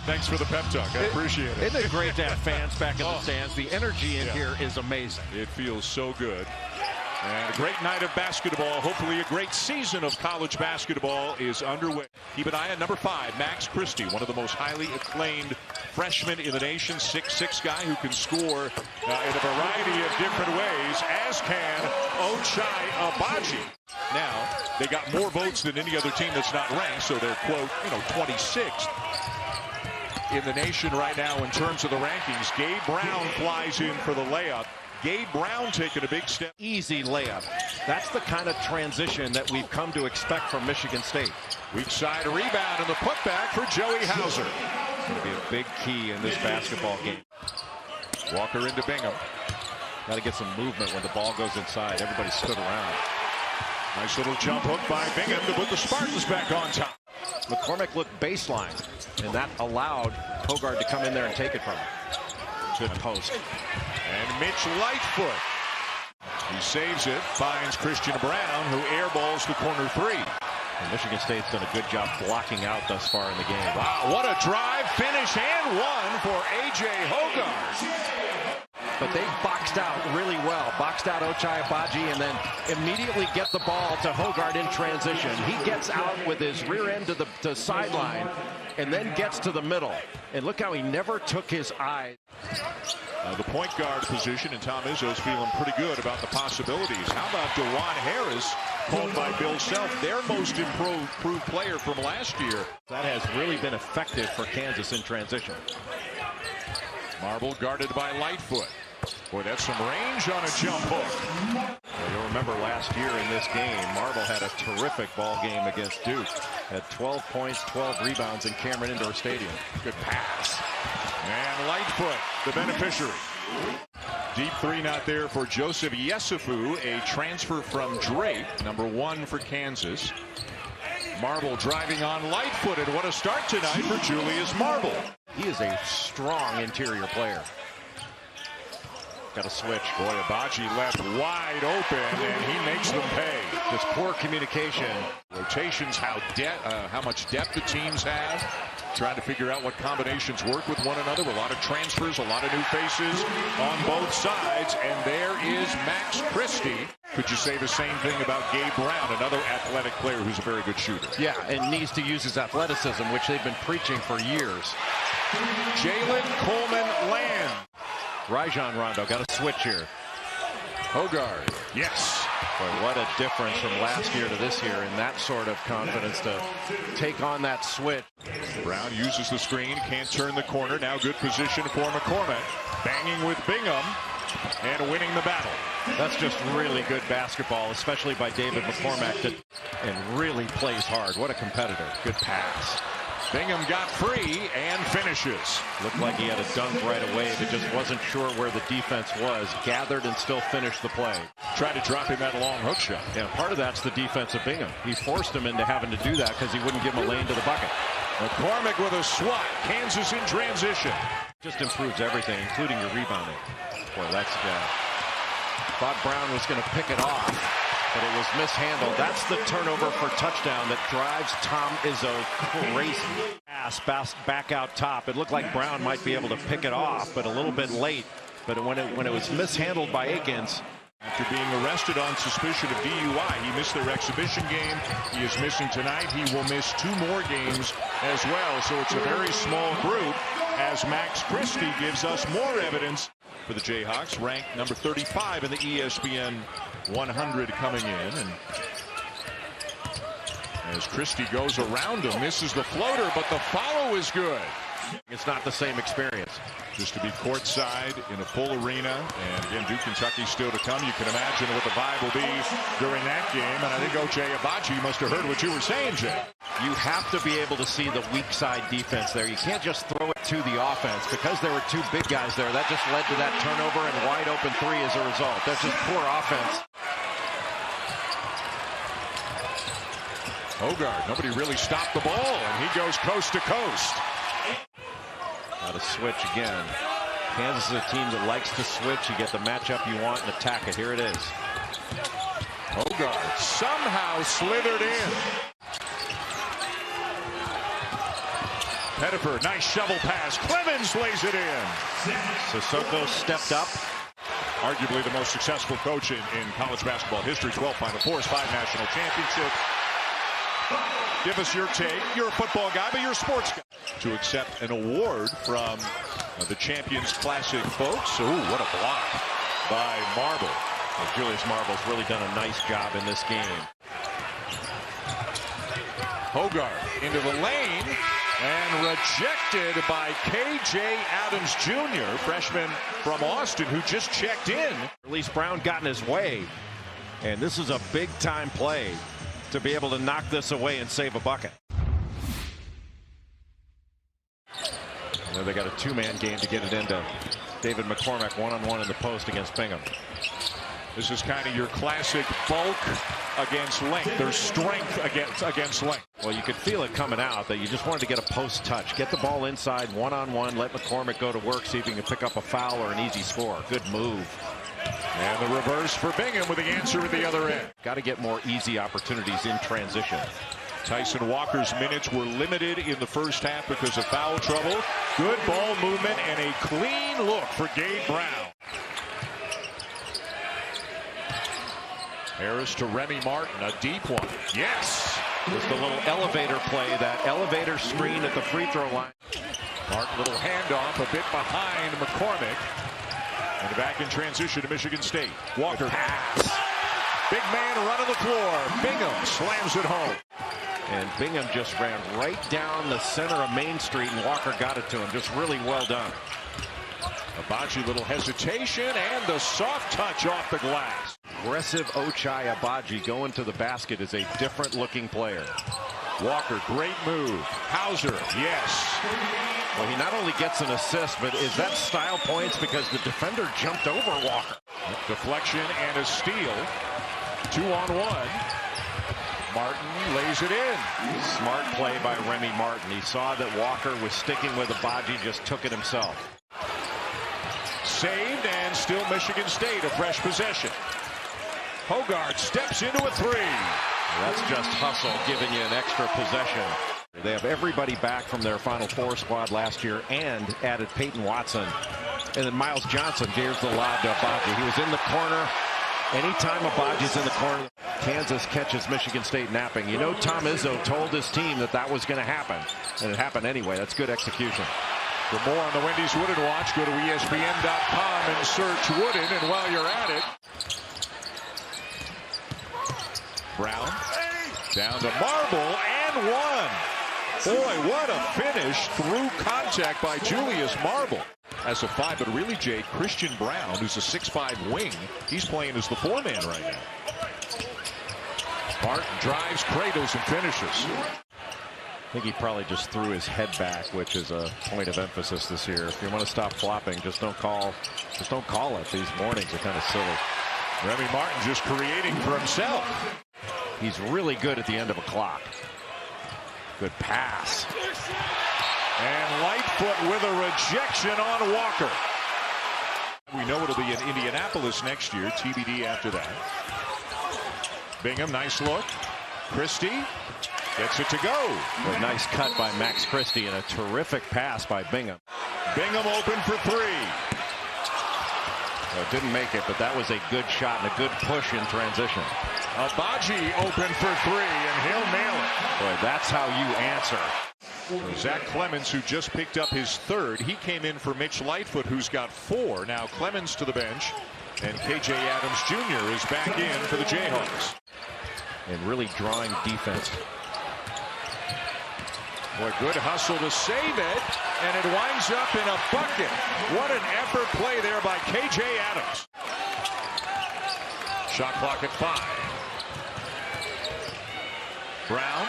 Thanks for the pep talk. I appreciate it. Isn't it great to have fans back in the stands? The energy in here is amazing. It feels so good. And a great night of basketball. Hopefully a great season of college basketball is underway. Keep an eye on number 5, Max Christie, one of the most highly acclaimed freshmen in the nation. 6'6" guy who can score in a variety of different ways, as can Ochai Agbaji. Now, they got more votes than any other team that's not ranked, so they're, quote, 26th in the nation right now in terms of the rankings. Gabe Brown flies in for the layup. Gabe Brown taking a big step. Easy layup. That's the kind of transition that we've come to expect from Michigan State. Weak side rebound and the putback for Joey Hauser. Going to be a big key in this basketball game. Walker into Bingham. Got to get some movement when the ball goes inside. Everybody stood around. Nice little jump hook by Bingham to put the Spartans back on top. McCormick looked baseline, and that allowed Hoggard to come in there and take it from him. Good post. And Mitch Lightfoot. He saves it, finds Christian Brown, who airballs the corner 3. And Michigan State's done a good job blocking out thus far in the game. Wow, what a drive, finish, and one for A.J. Hoggard. But they boxed out really well. Boxed out Ochai Agbaji and then immediately get the ball to Hoggard in transition. He gets out with his rear end to the sideline and then gets to the middle. And look how he never took his eyes. The point guard position, and Tom Izzo's feeling pretty good about the possibilities. How about DeJuan Harris, called by Bill Self, their most improved player from last year? That has really been effective for Kansas in transition. Marble guarded by Lightfoot. Boy, that's some range on a jump hook. Well, you'll remember last year in this game, Marble had a terrific ball game against Duke. Had 12 points, 12 rebounds in Cameron Indoor Stadium. Good pass. And Lightfoot, the beneficiary. Deep 3 not there for Joseph Yesufu, a transfer from Drake, number 1 for Kansas. Marble driving on Lightfoot, and what a start tonight for Julius Marble. He is a strong interior player. Got to switch. Boy, Agbaji left wide open, and he makes them pay. Just poor communication. Rotations, how much depth the teams have. Trying to figure out what combinations work with one another. A lot of transfers, a lot of new faces on both sides. And there is Max Christie. Could you say the same thing about Gabe Brown, another athletic player who's a very good shooter? Yeah, and needs to use his athleticism, which they've been preaching for years. Jalen Coleman Land. Rajon Rondo got a switch here. Hoggard. Yes. Boy, what a difference from last year to this year in that sort of confidence to take on that switch. Brown uses the screen, can't turn the corner. Now good position for McCormick. Banging with Bingham and winning the battle. That's just really good basketball, especially by David McCormack, and really plays hard. What a competitor. Good pass. Bingham got free and finishes. Looked like he had a dunk right away, but just wasn't sure where the defense was. Gathered and still finished the play. Tried to drop him that long hook shot. Yeah, part of that's the defense of Bingham. He forced him into having to do that because he wouldn't give him a lane to the bucket. McCormick with a swat. Kansas in transition. Just improves everything, including your rebounding. Boy, that's thought Brown was going to pick it off, but it was mishandled. That's the turnover for touchdown that drives Tom Izzo crazy. Pass back out top. It looked like Brown might be able to pick it off, but a little bit late. But when it was mishandled by Akins. After being arrested on suspicion of DUI, he missed their exhibition game. He is missing tonight. He will miss 2 more games as well. So it's a very small group as Max Christie gives us more evidence for the Jayhawks, ranked number 35 in the ESPN 100 coming in. And as Christie goes around him, misses the floater, but the follow is good. It's not the same experience. Just to be courtside in a full arena, and again, Duke, Kentucky still to come. You can imagine what the vibe will be during that game. And I think Ochai Agbaji must have heard what you were saying, Jay. You have to be able to see the weak side defense there. You can't just throw it to the offense. Because there were 2 big guys there, that just led to that turnover and wide open 3 as a result. That's just poor offense. Hoggard, nobody really stopped the ball, and he goes coast to coast. Got to switch again. Kansas is a team that likes to switch. You get the matchup you want and attack it. Here it is. Hoggard somehow slithered in. Pettiford, nice shovel pass. Clemens lays it in. Sissoko stepped up. Arguably the most successful coach in college basketball history. 12 Final Fours, 5 national championships. Give us your take. You're a football guy, but you're a sports guy. To accept an award from the Champions Classic folks. Ooh, what a block by Marble. Well, Julius Marble's really done a nice job in this game. Hoggard into the lane and rejected by K.J. Adams Jr., freshman from Austin, who just checked in. At least Brown got in his way, and this is a big-time play to be able to knock this away and save a bucket. And then they got a two-man game to get it into David McCormack one-on-one in the post against Bingham. This is kind of your classic bulk against length. There's strength against length. Well, you could feel it coming out that you just wanted to get a post touch. Get the ball inside one-on-one. Let McCormack go to work. See if he can pick up a foul or an easy score. Good move. And the reverse for Bingham with the answer at the other end. Got to get more easy opportunities in transition. Tyson Walker's minutes were limited in the first half because of foul trouble. Good ball movement and a clean look for Gabe Brown. Harris to Remy Martin, a deep one. Yes! Just a little elevator play, that elevator screen at the free throw line. Martin, little handoff, a bit behind McCormack. And back in transition to Michigan State. Walker pass. Big man running the floor. Bingham slams it home. And Bingham just ran right down the center of Main Street, and Walker got it to him. Just really well done. Abaji, little hesitation, and the soft touch off the glass. Aggressive Ochai Abaji going to the basket is a different looking player. Walker, great move. Hauser, yes. Well, he not only gets an assist, but is that style points because the defender jumped over Walker. Deflection and a steal. 2-on-1. Martin lays it in. Smart play by Remy Martin. He saw that Walker was sticking with Abaji, just took it himself. Saved, and still Michigan State, a fresh possession. Hoggard steps into a three. That's just hustle, giving you an extra possession. They have everybody back from their Final Four squad last year and added Peyton Watson. And then Miles Johnson, here's the lob to Abaji. He was in the corner. Anytime Abaji's in the corner, Kansas catches Michigan State napping. You know, Tom Izzo told his team that that was going to happen. And it happened anyway. That's good execution. For more on the Wendy's Wooden Watch, go to ESPN.com and search Wooden. And while you're at it, Brown down to Marble and one. Boy, what a finish through contact by Julius Marble. As a 5, but really, Jay, Christian Brown, who's a 6'5" wing, he's playing as the 4-man right now. Martin drives, cradles, and finishes. I think he probably just threw his head back, which is a point of emphasis this year. If you want to stop flopping, just don't call it. These mornings are kind of silly. Remy Martin just creating for himself. He's really good at the end of a clock. Good pass. And Lightfoot with a rejection on Walker. We know it'll be in Indianapolis next year. TBD after that. Bingham, nice look. Christie gets it to go. A nice cut by Max Christie and a terrific pass by Bingham. Bingham open for three. Well, didn't make it, but that was a good shot and a good push in transition. Abaji open for three, and he'll nail it. Boy, that's how you answer. Zach Clemens, who just picked up his third, he came in for Mitch Lightfoot, who's got 4. Now Clemens to the bench, and K.J. Adams Jr. is back in for the Jayhawks. And really drawing defense. Boy, good hustle to save it, and it winds up in a bucket. What an effort play there by K.J. Adams. Shot clock at 5. Brown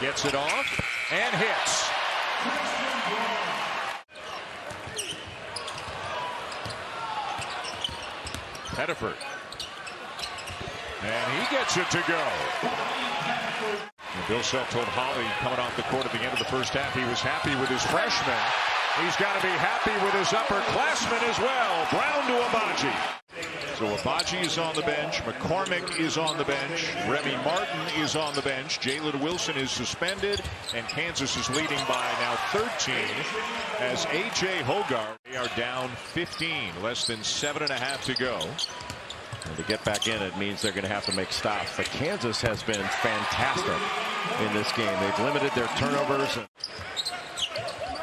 gets it off and hits. Pettiford. And he gets it to go. And Bill Self told Holly coming off the court at the end of the first half he was happy with his freshman. He's got to be happy with his upperclassmen as well. Brown to Abaji. So Abaji is on the bench. McCormick is on the bench. Remy Martin is on the bench. Jalen Wilson is suspended. And Kansas is leading by now 13 as A.J. Hoggard. They are down 15. Less than 7.5 to go. And to get back in, it means they're going to have to make stops. But Kansas has been fantastic in this game. They've limited their turnovers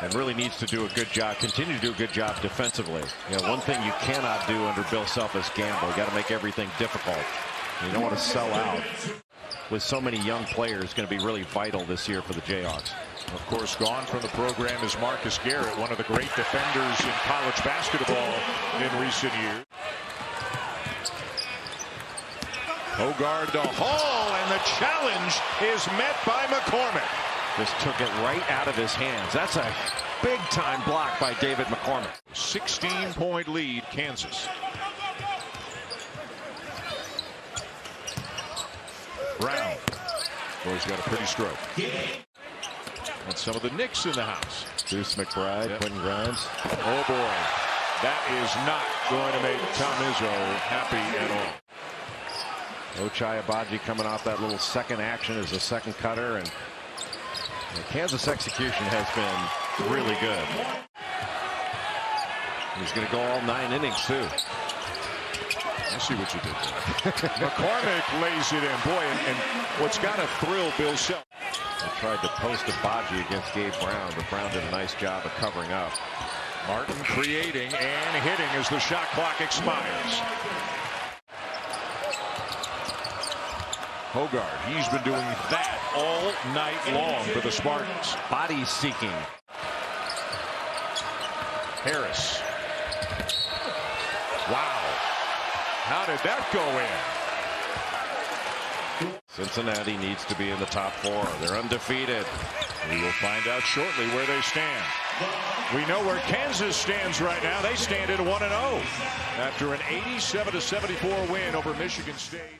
and really needs to do a good job, continue to do a good job defensively. You know, one thing you cannot do under Bill Self is gamble. You got to make everything difficult. You don't want to sell out. With so many young players, going to be really vital this year for the Jayhawks. Of course, gone from the program is Marcus Garrett, one of the great defenders in college basketball in recent years. Hoggard to Hall, and the challenge is met by McCormick. Just took it right out of his hands. That's a big-time block by David McCormick. 16-point lead, Kansas. Brown. Boy's got a pretty stroke. And some of the Knicks in the house. Deuce McBride, yep. Quentin Grimes. Oh, boy. That is not going to make Tom Izzo happy at all. Ochai Agbaji coming off that little second action as a second cutter, and the Kansas execution has been really good. He's going to go all 9 innings too. I see what you did there. McCormick lays it in. Boy, and what's got to thrill Bill Self. They tried to post Agbaji against Gabe Brown, but Brown did a nice job of covering up. Martin creating and hitting as the shot clock expires. Hoggard, he's been doing that all night long for the Spartans. Body seeking. Harris. Wow. How did that go in? Cincinnati needs to be in the top 4. They're undefeated. We will find out shortly where they stand. We know where Kansas stands right now. They stand at 1-0 after an 87-74 win over Michigan State.